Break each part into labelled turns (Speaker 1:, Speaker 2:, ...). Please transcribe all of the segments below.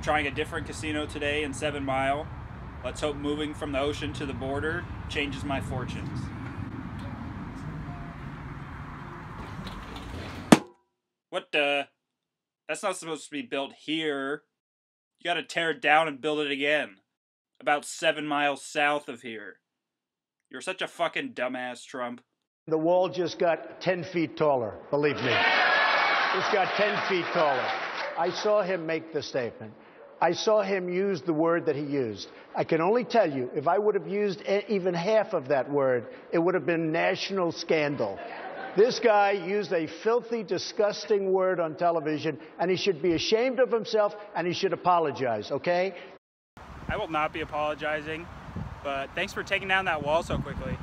Speaker 1: I'm trying a different casino today in 7 Mile. Let's hope moving from the ocean to the border changes my fortunes. What the? That's not supposed to be built here. You gotta tear it down and build it again. About 7 miles south of here. You're such a fucking dumbass, Trump.
Speaker 2: The wall just got 10 feet taller, believe me. It's got 10 feet taller. I saw him make the statement. I saw him use the word that he used. I can only tell you, if I would have used even half of that word, it would have been national scandal. This guy used a filthy, disgusting word on television, and he should be ashamed of himself, and he should apologize, okay?
Speaker 1: I will not be apologizing, but thanks for taking down that wall so quickly.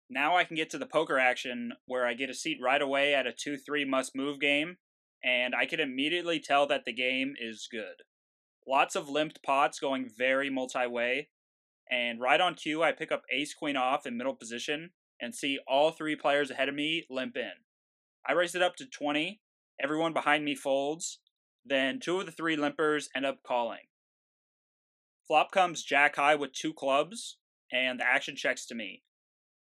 Speaker 1: Now I can get to the poker action, where I get a seat right away at a 2-3 must-move game, and I can immediately tell that the game is good. Lots of limped pots going very multi-way, and right on cue I pick up ace-queen off in middle position, and see all 3 players ahead of me limp in. I raise it up to 20, everyone behind me folds, then 2 of the 3 limpers end up calling. Flop comes jack high with 2 clubs, and the action checks to me.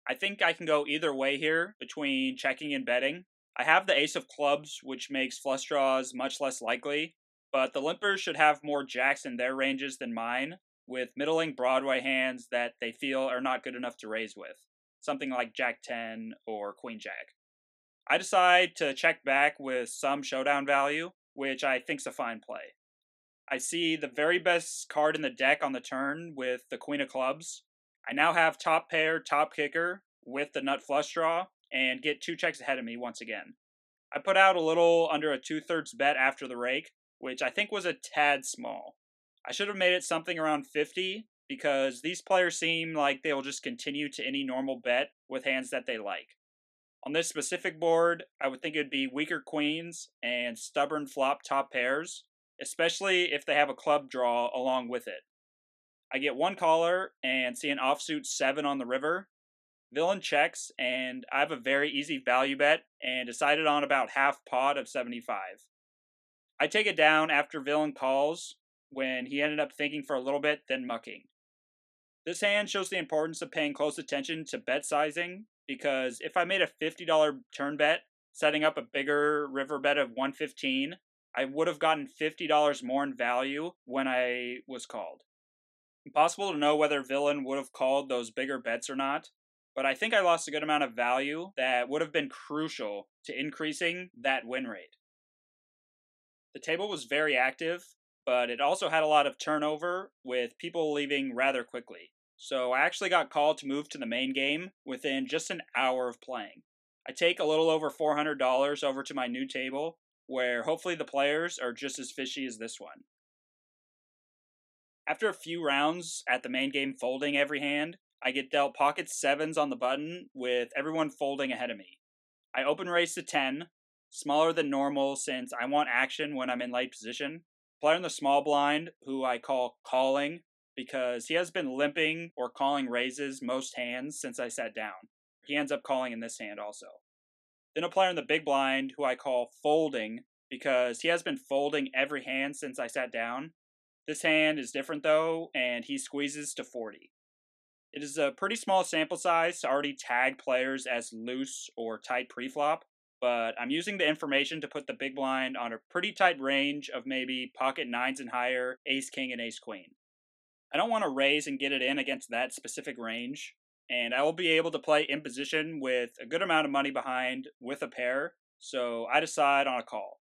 Speaker 1: I think I can go either way here, between checking and betting. I have the ace of clubs, which makes flush draws much less likely, but the limpers should have more jacks in their ranges than mine, with middling Broadway hands that they feel are not good enough to raise with, something like jack 10 or queen jack. I decide to check back with some showdown value, which I think's a fine play. I see the very best card in the deck on the turn with the queen of clubs. I now have top pair, top kicker with the nut flush draw, and get 2 checks ahead of me once again. I put out a little under a 2/3 bet after the rake, which I think was a tad small. I should have made it something around 50, because these players seem like they will just continue to any normal bet with hands that they like. On this specific board, I would think it would be weaker queens and stubborn flop top pairs, especially if they have a club draw along with it. I get 1 caller and see an offsuit 7 on the river. Villain checks, and I have a very easy value bet and decided on about half pot of 75. I take it down after Villain calls, when he ended up thinking for a little bit, then mucking. This hand shows the importance of paying close attention to bet sizing, because if I made a $50 turn bet, setting up a bigger river bet of 115, I would have gotten $50 more in value when I was called. Impossible to know whether Villain would have called those bigger bets or not, but I think I lost a good amount of value that would have been crucial to increasing that win rate. The table was very active, but it also had a lot of turnover, with people leaving rather quickly. So I actually got called to move to the main game within just an hour of playing. I take a little over $400 over to my new table, where hopefully the players are just as fishy as this one. After a few rounds at the main game folding every hand, I get dealt pocket 7s on the button, with everyone folding ahead of me. I open raise to 10, smaller than normal since I want action when I'm in late position. Player in the small blind, who I call calling, because he has been limping or calling raises most hands since I sat down. He ends up calling in this hand also. Then a player in the big blind, who I call folding, because he has been folding every hand since I sat down. This hand is different though, and he squeezes to 40. It is a pretty small sample size to already tag players as loose or tight preflop, but I'm using the information to put the big blind on a pretty tight range of maybe pocket 9s and higher, ace-king, and ace-queen. I don't want to raise and get it in against that specific range, and I will be able to play in position with a good amount of money behind with a pair, so I decide on a call.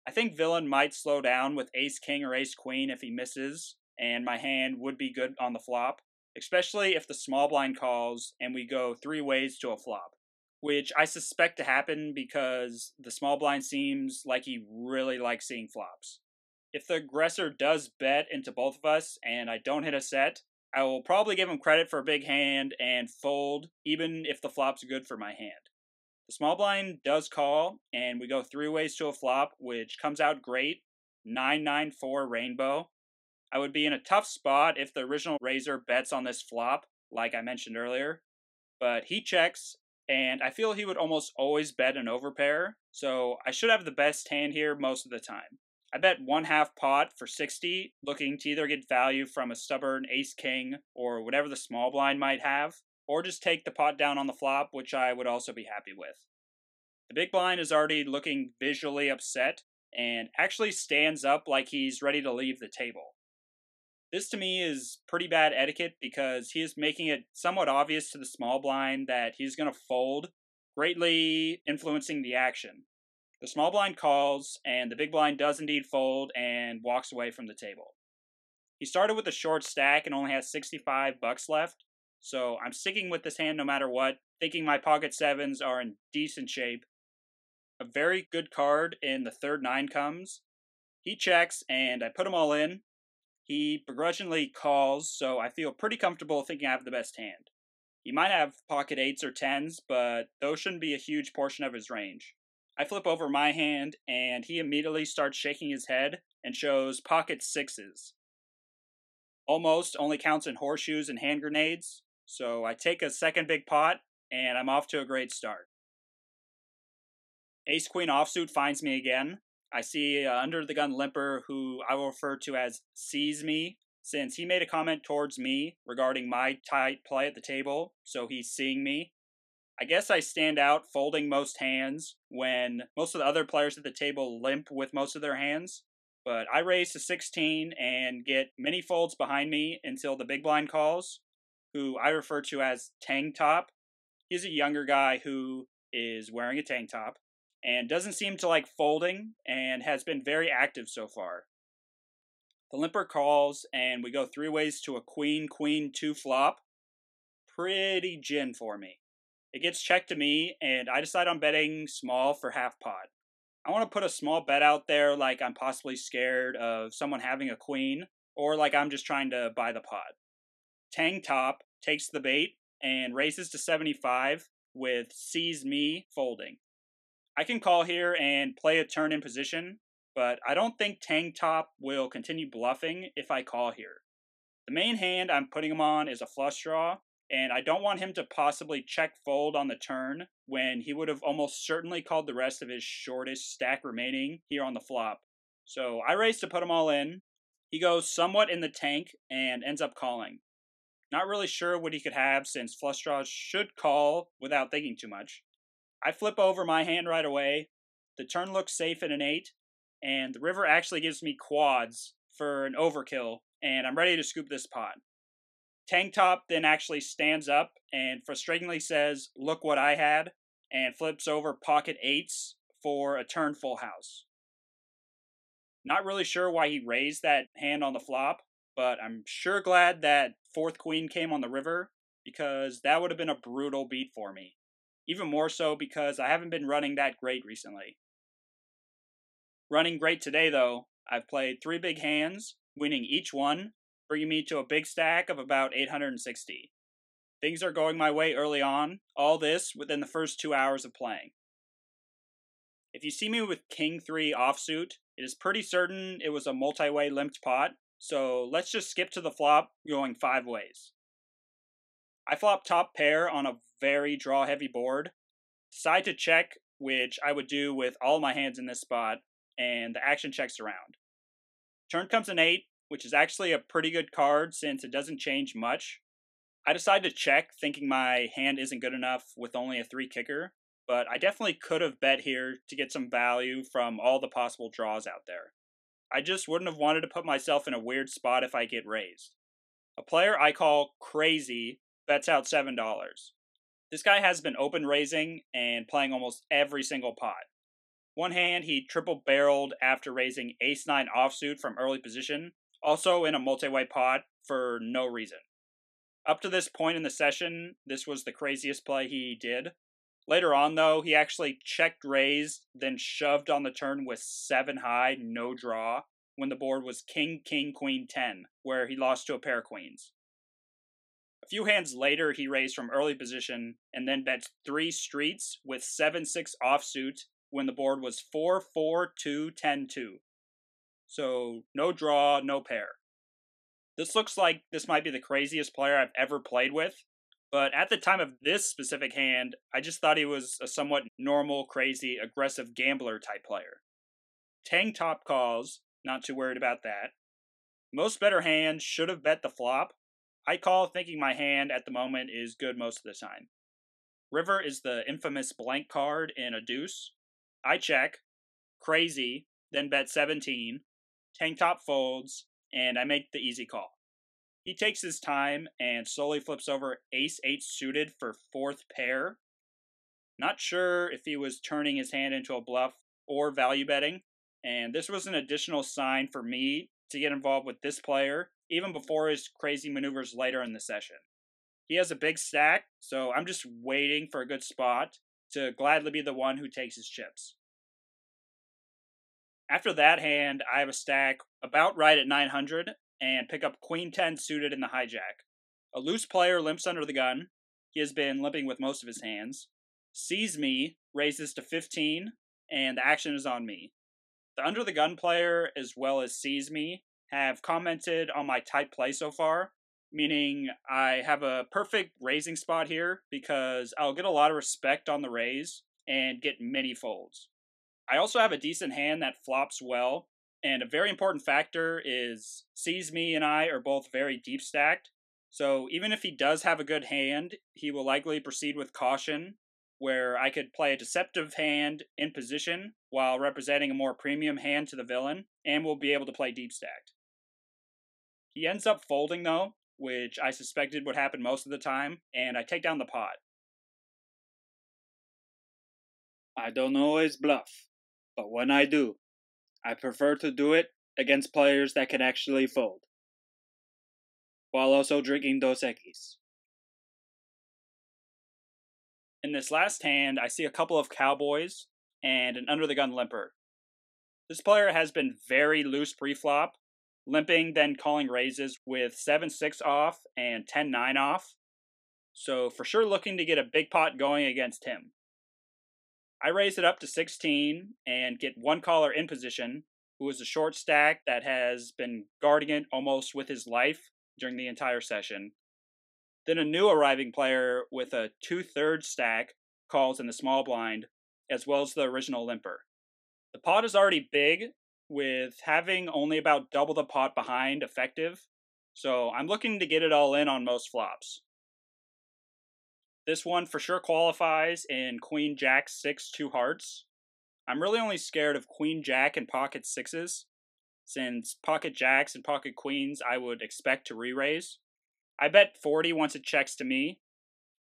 Speaker 1: I think Villain might slow down with ace-king or ace-queen if he misses, and my hand would be good on the flop, especially if the small blind calls and we go 3 ways to a flop, which I suspect to happen because the small blind seems like he really likes seeing flops. If the aggressor does bet into both of us and I don't hit a set, I will probably give him credit for a big hand and fold, even if the flop's good for my hand. The small blind does call, and we go 3 ways to a flop, which comes out great, 9-9-4 rainbow. I would be in a tough spot if the original raiser bets on this flop, like I mentioned earlier, but he checks, and I feel he would almost always bet an overpair, so I should have the best hand here most of the time. I bet 1/2 pot for 60, looking to either get value from a stubborn ace-king or whatever the small blind might have, or just take the pot down on the flop, which I would also be happy with. The big blind is already looking visually upset and actually stands up like he's ready to leave the table. This to me is pretty bad etiquette because he is making it somewhat obvious to the small blind that he's going to fold, greatly influencing the action. The small blind calls, and the big blind does indeed fold and walks away from the table. He started with a short stack and only has $65 left, so I'm sticking with this hand no matter what, thinking my pocket sevens are in decent shape. A very good card in the third 9 comes. He checks, and I put them all in. He begrudgingly calls, so I feel pretty comfortable thinking I have the best hand. He might have pocket 8s or 10s, but those shouldn't be a huge portion of his range. I flip over my hand, and he immediately starts shaking his head and shows pocket 6s. Almost only counts in horseshoes and hand grenades, so I take a second big pot, and I'm off to a great start. Ace-queen offsuit finds me again. I see under-the-gun limper who I will refer to as sees me, since he made a comment towards me regarding my tight play at the table, so he's seeing me. I guess I stand out folding most hands when most of the other players at the table limp with most of their hands. But I raise to 16 and get many folds behind me until the big blind calls, who I refer to as tank top. He's a younger guy who is wearing a tank top and doesn't seem to like folding and has been very active so far. The limper calls and we go 3 ways to a queen 2 flop. Pretty gin for me. It gets checked to me, and I decide on betting small for half pot. I want to put a small bet out there like I'm possibly scared of someone having a queen, or like I'm just trying to buy the pot. Tang Top takes the bait and raises to 75 with sees me folding. I can call here and play a turn in position, but I don't think Tang Top will continue bluffing if I call here. The main hand I'm putting him on is a flush draw, and I don't want him to possibly check fold on the turn when he would have almost certainly called the rest of his shortest stack remaining here on the flop. So I raise to put him all in. He goes somewhat in the tank and ends up calling. Not really sure what he could have since flush draws should call without thinking too much. I flip over my hand right away. The turn looks safe at an 8, and the river actually gives me quads for an overkill, and I'm ready to scoop this pot. Tank Top then actually stands up and frustratingly says, "Look what I had," and flips over pocket 8s for a turn full house. Not really sure why he raised that hand on the flop, but I'm sure glad that 4th queen came on the river, because that would have been a brutal beat for me. Even more so because I haven't been running that great recently. Running great today though, I've played 3 big hands, winning each one, bringing me to a big stack of about 860. Things are going my way early on, all this within the first 2 hours of playing. If you see me with King 3 offsuit, it is pretty certain it was a multi-way limped pot, so let's just skip to the flop, going 5 ways. I flop top pair on a very draw-heavy board, decide to check, which I would do with all my hands in this spot, and the action checks around. Turn comes an 8, which is actually a pretty good card since it doesn't change much. I decide to check, thinking my hand isn't good enough with only a 3 kicker, but I definitely could have bet here to get some value from all the possible draws out there. I just wouldn't have wanted to put myself in a weird spot if I get raised. A player I call Crazy bets out $7. This guy has been open raising and playing almost every single pot. One hand, he triple barreled after raising ace-9 offsuit from early position, also in a multi-way pot for no reason. Up to this point in the session, this was the craziest play he did. Later on though, he actually checked raised, then shoved on the turn with 7 high, no draw, when the board was king, queen, 10, where he lost to a pair of queens. A few hands later, he raised from early position, and then bet 3 streets with 7-6 offsuit when the board was 4-4-2, 10-2. So, no draw, no pair. This looks like this might be the craziest player I've ever played with, but at the time of this specific hand, I just thought he was a somewhat normal, crazy, aggressive gambler type player. Tang Top calls, Not too worried about that. Most better hands should have bet the flop. I call thinking my hand at the moment is good most of the time. River is the infamous blank card in a deuce. I check, crazy, then bet 17, tank top folds, and I make the easy call. He takes his time and slowly flips over ace-8 suited for fourth pair. Not sure if he was turning his hand into a bluff or value betting, and this was an additional sign for me to get involved with this player, even before his crazy maneuvers later in the session. He has a big stack, so I'm just waiting for a good spot to gladly be the one who takes his chips. After that hand, I have a stack about right at 900 and pick up Queen 10 suited in the hijack. A loose player limps under the gun. He has been limping with most of his hands. Sees me, raises to 15, and the action is on me. The under the gun player, as well as Sees Me, have commented on my tight play so far, meaning I have a perfect raising spot here because I'll get a lot of respect on the raise and get many folds. I also have a decent hand that flops well, and a very important factor is Sees Me and I are both very deep stacked, so even if he does have a good hand, he will likely proceed with caution, where I could play a deceptive hand in position while representing a more premium hand to the villain, and will be able to play deep stacked. He ends up folding though, which I suspected would happen most of the time, and I take down the pot. I don't always bluff, but when I do, I prefer to do it against players that can actually fold, while also drinking Dos Equis. In this last hand, I see a couple of cowboys and an under-the-gun limper. This player has been very loose pre-flop, limping then calling raises with 7-6 off and 10-9 off, so for sure looking to get a big pot going against him. I raise it up to 16 and get one caller in position, who is a short stack that has been guarding it almost with his life during the entire session. Then a new arriving player with a 2/3 stack calls in the small blind, as well as the original limper. The pot is already big, with having only about double the pot behind effective, so I'm looking to get it all in on most flops. This one for sure qualifies in Queen Jack 6 2 hearts. I'm really only scared of Queen Jack and pocket sixes, since pocket jacks and pocket queens I would expect to re-raise. I bet 40 once it checks to me.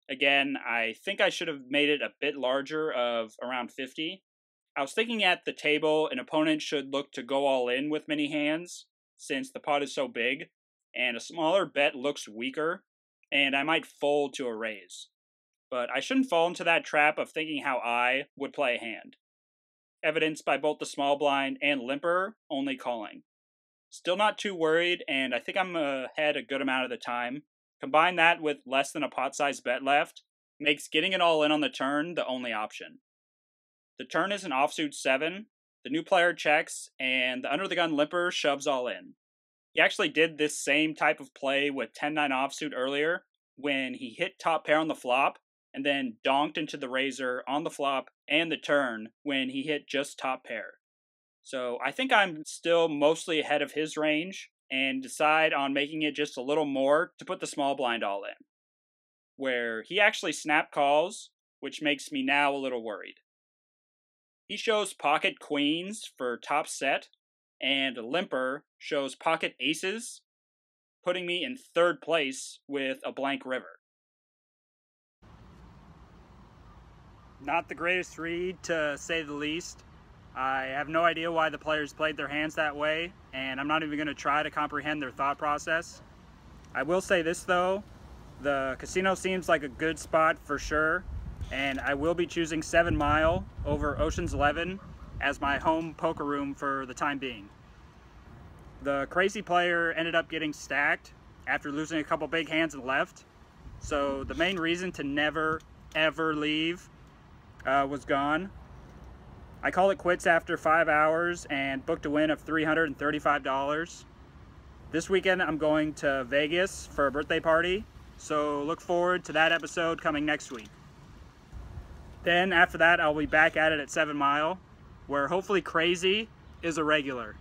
Speaker 1: Again, I think I should have made it a bit larger of around 50. I was thinking at the table an opponent should look to go all in with many hands, since the pot is so big, and a smaller bet looks weaker, and I might fold to a raise. But I shouldn't fall into that trap of thinking how I would play a hand, evidenced by both the small blind and limper only calling. Still not too worried, and I think I'm ahead a good amount of the time. Combine that with less than a pot-sized bet left, makes getting it all in on the turn the only option. The turn is an offsuit 7, the new player checks, and the under-the-gun limper shoves all in. He actually did this same type of play with 10-9 offsuit earlier, when he hit top pair on the flop, and then donked into the razor on the flop and the turn when he hit just top pair. So I think I'm still mostly ahead of his range, and decide on making it just a little more to put the small blind all in, where he actually snap calls, which makes me now a little worried. He shows pocket queens for top set, and limper shows pocket aces, putting me in third place with a blank river. Not the greatest read, to say the least. I have no idea why the players played their hands that way, and I'm not even going to try to comprehend their thought process. I will say this though, the casino seems like a good spot for sure, and I will be choosing 7 Mile over Ocean's 11 as my home poker room for the time being. The crazy player ended up getting stacked after losing a couple big hands and left, so the main reason to never ever leave was gone. I called it quits after 5 hours and booked a win of $335. This weekend I'm going to Vegas for a birthday party, so look forward to that episode coming next week. Then after that I'll be back at it at 7 Mile, where hopefully crazy is a regular.